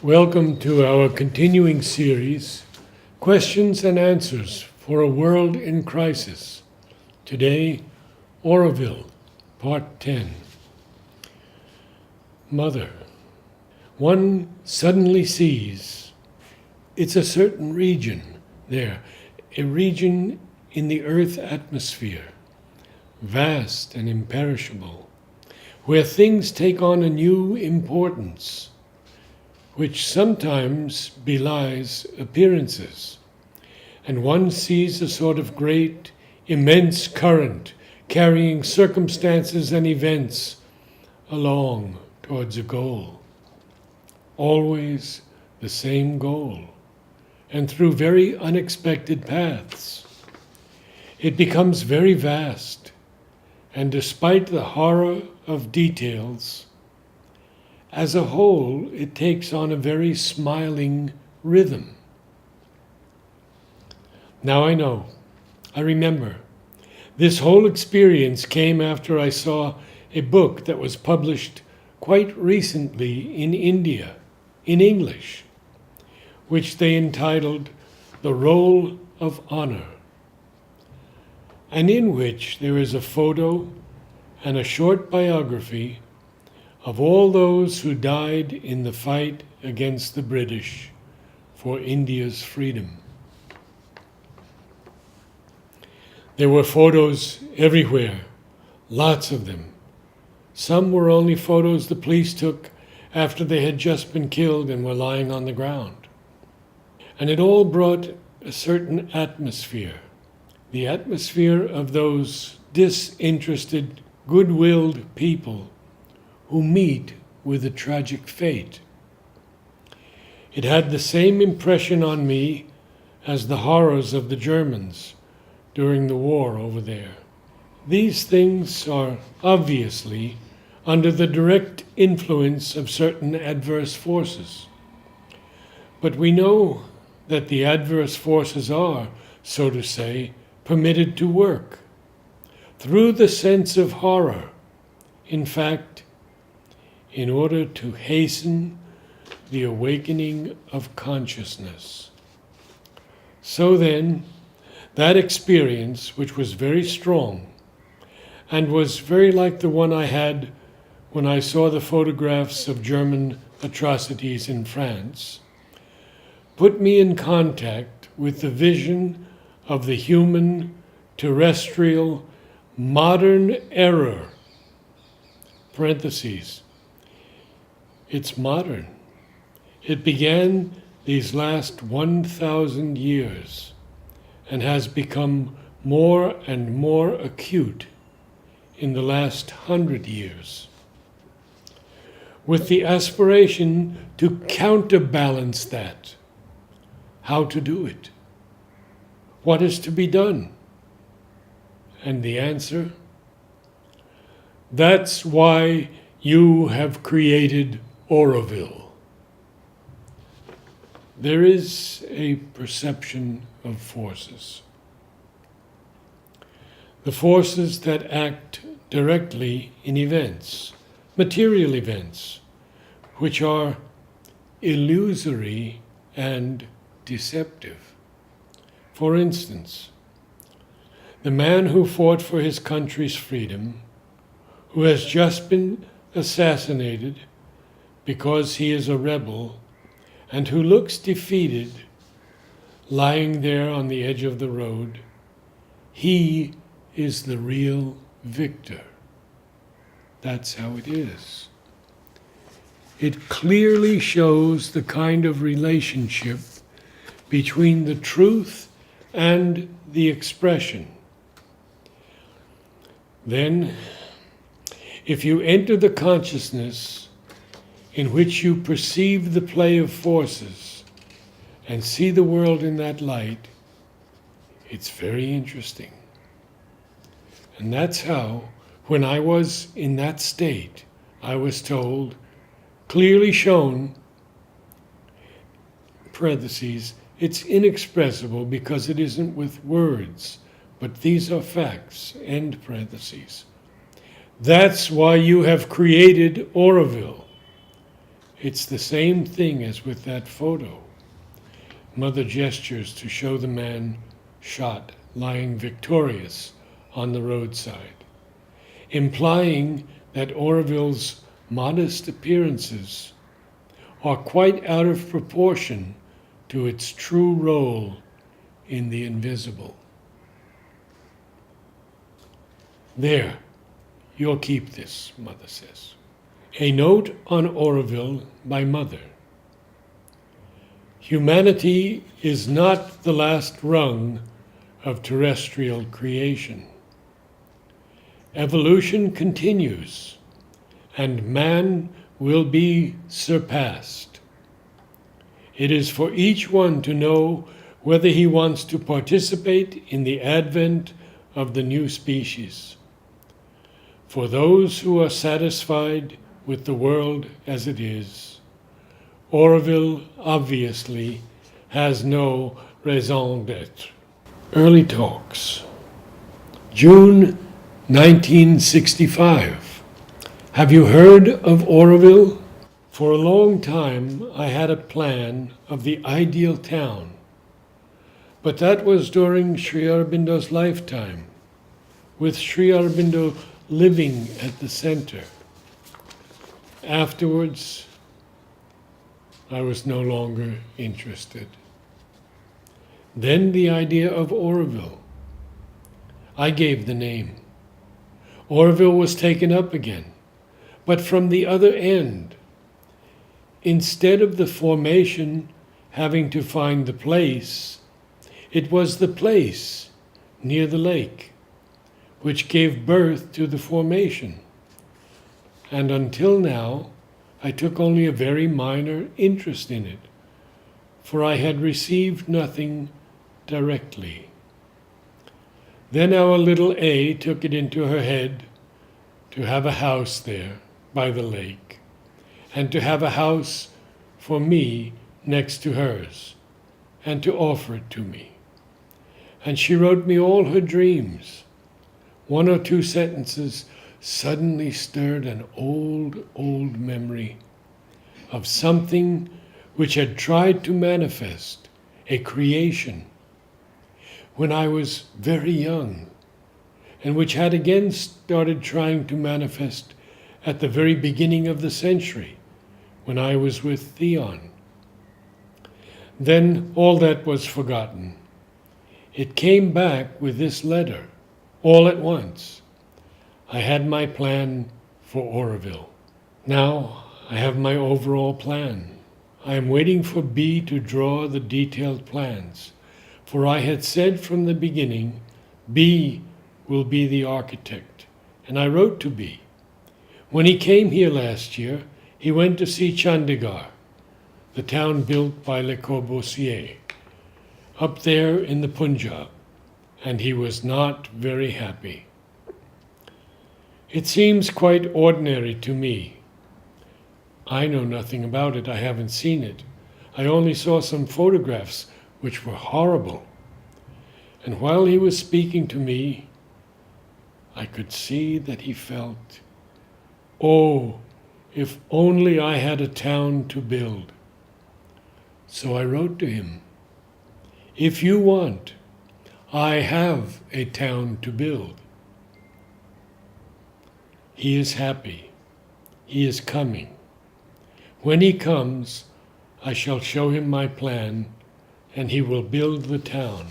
Welcome to our continuing series, Questions and Answers for a World in Crisis. Today, Auroville, Part 10. Mother, one suddenly sees it's a certain region there, a region in the Earth atmosphere, vast and imperishable, where things take on a new importance, which sometimes belies appearances, and one sees a sort of great, immense current carrying circumstances and events along towards a goal. Always the same goal, and through very unexpected paths. It becomes very vast, and despite the horror of details, as a whole, it takes on a very smiling rhythm. Now I remember, this whole experience came after I saw a book that was published quite recently in India, in English, which they entitled The Role of Honor, and in which there is a photo and a short biography of all those who died in the fight against the British for India's freedom. There were photos everywhere, lots of them. Some were only photos the police took after they had just been killed and were lying on the ground. And it all brought a certain atmosphere, the atmosphere of those disinterested, good-willed people who meet with a tragic fate. It had the same impression on me as the horrors of the Germans during the war over there. These things are obviously under the direct influence of certain adverse forces. But we know that the adverse forces are, so to say, permitted to work through the sense of horror. In fact, in order to hasten the awakening of consciousness. So then, that experience, which was very strong, and was very like the one I had when I saw the photographs of German atrocities in France, put me in contact with the vision of the human, terrestrial, modern error, parentheses. It's modern. It began these last 1,000 years and has become more and more acute in the last 100 years, with the aspiration to counterbalance that. How to do it? What is to be done? And the answer? That's why you have created Auroville. There is a perception of forces. The forces that act directly in events, material events, which are illusory and deceptive. For instance, the man who fought for his country's freedom, who has just been assassinated because he is a rebel, and who looks defeated, lying there on the edge of the road, he is the real victor. That's how it is. It clearly shows the kind of relationship between the truth and the expression. Then, if you enter the consciousness in which you perceive the play of forces and see the world in that light, it's very interesting. And that's how, when I was in that state, I was told, clearly shown, parentheses, it's inexpressible because it isn't with words, but these are facts, end parentheses. That's why you have created Auroville. It's the same thing as with that photo. Mother gestures to show the man shot lying victorious on the roadside, implying that Auroville's modest appearances are quite out of proportion to its true role in the invisible. There, you'll keep this, Mother says. A note on Auroville by Mother. Humanity is not the last rung of terrestrial creation. Evolution continues, and man will be surpassed. It is for each one to know whether he wants to participate in the advent of the new species. For those who are satisfied with the world as it is, Auroville obviously has no raison d'être. Early Talks, June 1965. Have you heard of Auroville? For a long time I had a plan of the ideal town, but that was during Sri Aurobindo's lifetime, with Sri Aurobindo living at the center. Afterwards, I was no longer interested. Then the idea of Auroville. I gave the name. Auroville was taken up again, but from the other end. Instead of the formation having to find the place, it was the place near the lake which gave birth to the formation. And until now, I took only a very minor interest in it, for I had received nothing directly. Then our little A took it into her head to have a house there by the lake, and to have a house for me next to hers, and to offer it to me. And she wrote me all her dreams. One or two sentences suddenly stirred an old memory of something which had tried to manifest, a creation, when I was very young, and which had again started trying to manifest at the very beginning of the century, when I was with Theon. Then all that was forgotten. It came back with this letter, all at once. I had my plan for Auroville. Now I have my overall plan. I am waiting for B to draw the detailed plans, for I had said from the beginning, B will be the architect, and I wrote to B. When he came here last year, he went to see Chandigarh, the town built by Le Corbusier, up there in the Punjab, and he was not very happy. It seems quite ordinary to me. I know nothing about it. I haven't seen it. I only saw some photographs which were horrible. And while he was speaking to me, I could see that he felt, oh, if only I had a town to build. So I wrote to him, if you want, I have a town to build. He is happy. He is coming. When he comes, I shall show him my plan, and he will build the town.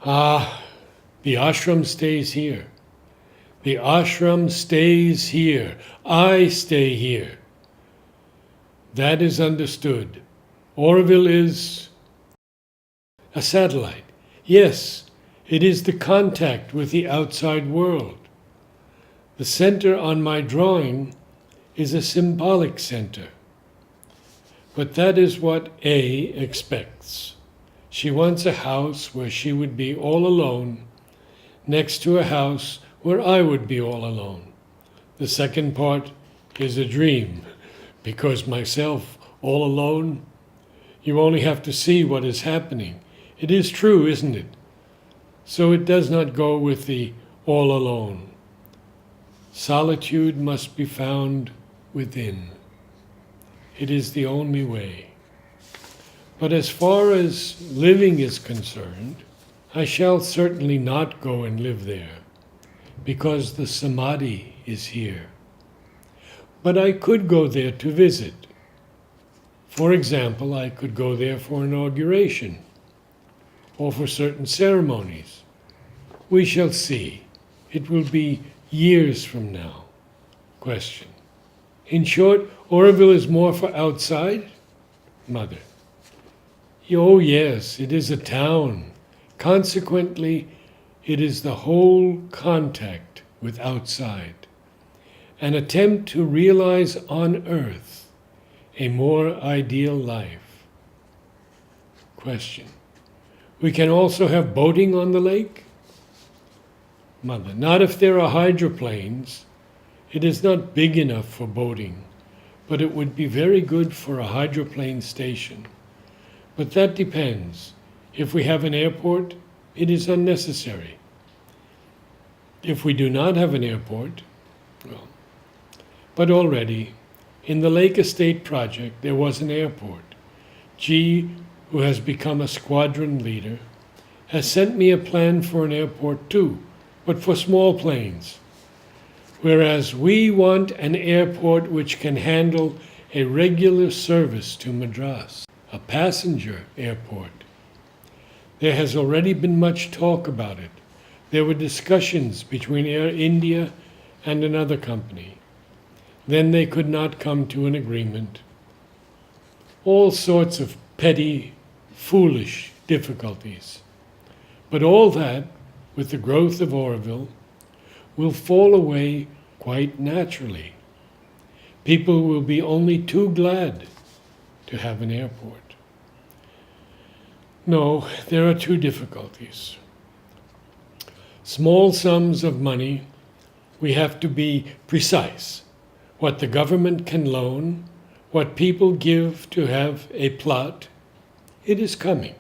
Ah, the ashram stays here. The ashram stays here. I stay here. That is understood. Auroville is a satellite. Yes, it is the contact with the outside world. The center on my drawing is a symbolic center. But that is what A expects. She wants a house where she would be all alone, next to a house where I would be all alone. The second part is a dream, because myself all alone, you only have to see what is happening. It is true, isn't it? So it does not go with the all alone. Solitude must be found within. It is the only way. But as far as living is concerned, I shall certainly not go and live there, because the Samadhi is here. But I could go there to visit. For example, I could go there for inauguration, or for certain ceremonies. We shall see. It will be years from now. Question. In short, Auroville is more for outside? Mother. Oh yes, it is a town. Consequently, it is the whole contact with outside. An attempt to realize on earth a more ideal life. Question. We can also have boating on the lake? Mother. Not if there are hydroplanes. It is not big enough for boating, but it would be very good for a hydroplane station. But that depends. If we have an airport, it is unnecessary. If we do not have an airport, well. But already, in the Lake Estate project, there was an airport. G, who has become a squadron leader, has sent me a plan for an airport too, but for small planes. Whereas we want an airport which can handle a regular service to Madras, a passenger airport. There has already been much talk about it. There were discussions between Air India and another company. Then they could not come to an agreement. All sorts of petty, foolish difficulties. But all that, with the growth of Auroville, will fall away quite naturally. People will be only too glad to have an airport. No, there are two difficulties. Small sums of money, we have to be precise. What the government can loan, what people give to have a plot, it is coming.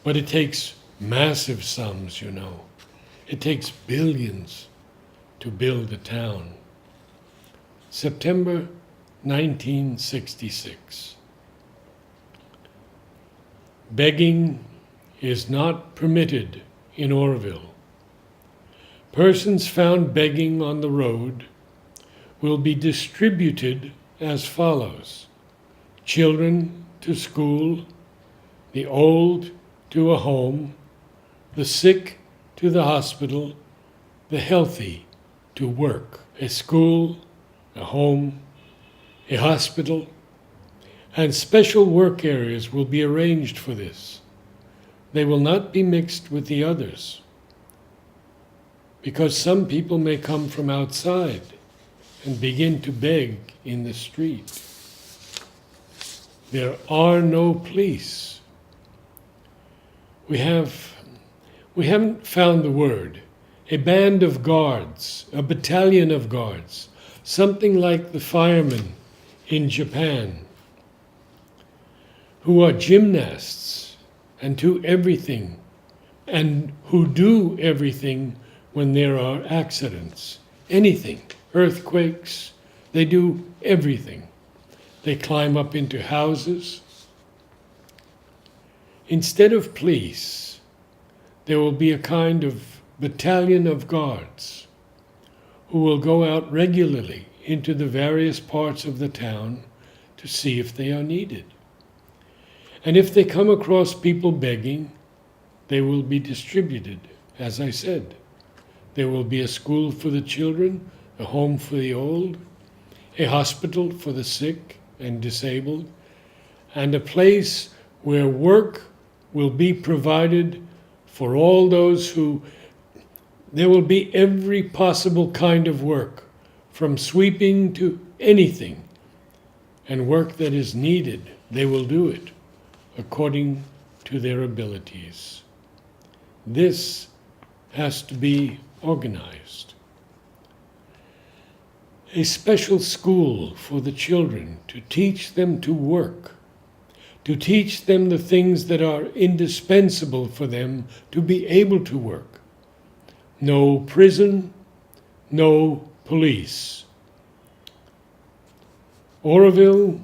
But it takes massive sums, you know. It takes billions to build a town. September 1966. Begging is not permitted in Auroville. Persons found begging on the road will be distributed as follows: children to school, the old to a home, the sick to the hospital, the healthy to work. A school, a home, a hospital, and special work areas will be arranged for this. They will not be mixed with the others, because some people may come from outside and begin to beg in the street. There are no police. We haven't found the word. A band of guards, a battalion of guards, something like the firemen in Japan, who are gymnasts and do everything, and who do everything when there are accidents. Anything, earthquakes, they do everything. They climb up into houses. Instead of police, there will be a kind of battalion of guards who will go out regularly into the various parts of the town to see if they are needed. And if they come across people begging, they will be distributed, as I said. There will be a school for the children, a home for the old, a hospital for the sick and disabled, and a place where work will be provided for all those who. There will be every possible kind of work, from sweeping to anything, and work that is needed, they will do it according to their abilities. This has to be organized. A special school for the children to teach them to work, to teach them the things that are indispensable for them to be able to work. No prison, no police. Auroville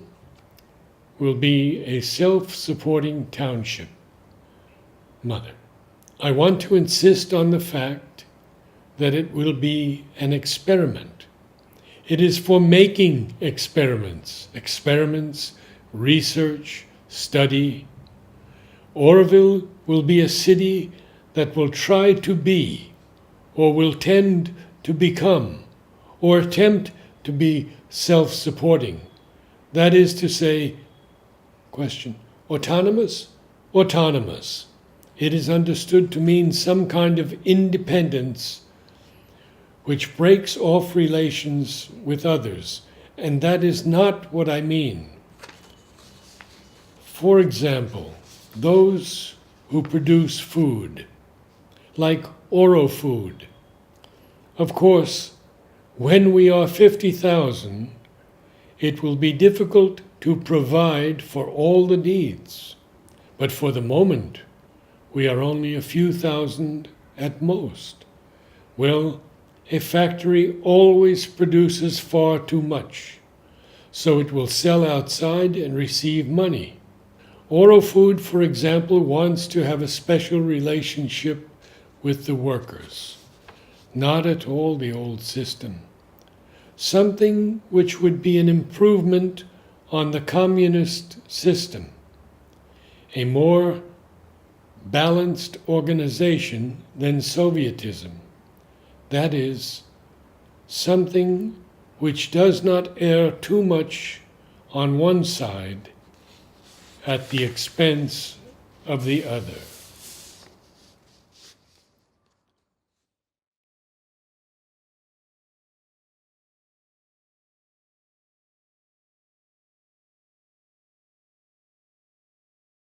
will be a self-supporting township. Mother, I want to insist on the fact that it will be an experiment. It is for making experiments, research, study. Auroville will be a city that will try to be, or will tend to become, or attempt to be self-supporting. That is to say, question, autonomous? Autonomous. It is understood to mean some kind of independence which breaks off relations with others, and that is not what I mean. For example, those who produce food, like Aurofood. Of course, when we are 50,000, it will be difficult to provide for all the needs. But for the moment, we are only a few thousand at most. Well, a factory always produces far too much, so it will sell outside and receive money. Aurofood, for example, wants to have a special relationship with the workers. Not at all the old system. Something which would be an improvement on the communist system. A more balanced organization than Sovietism. That is, something which does not err too much on one side at the expense of the other.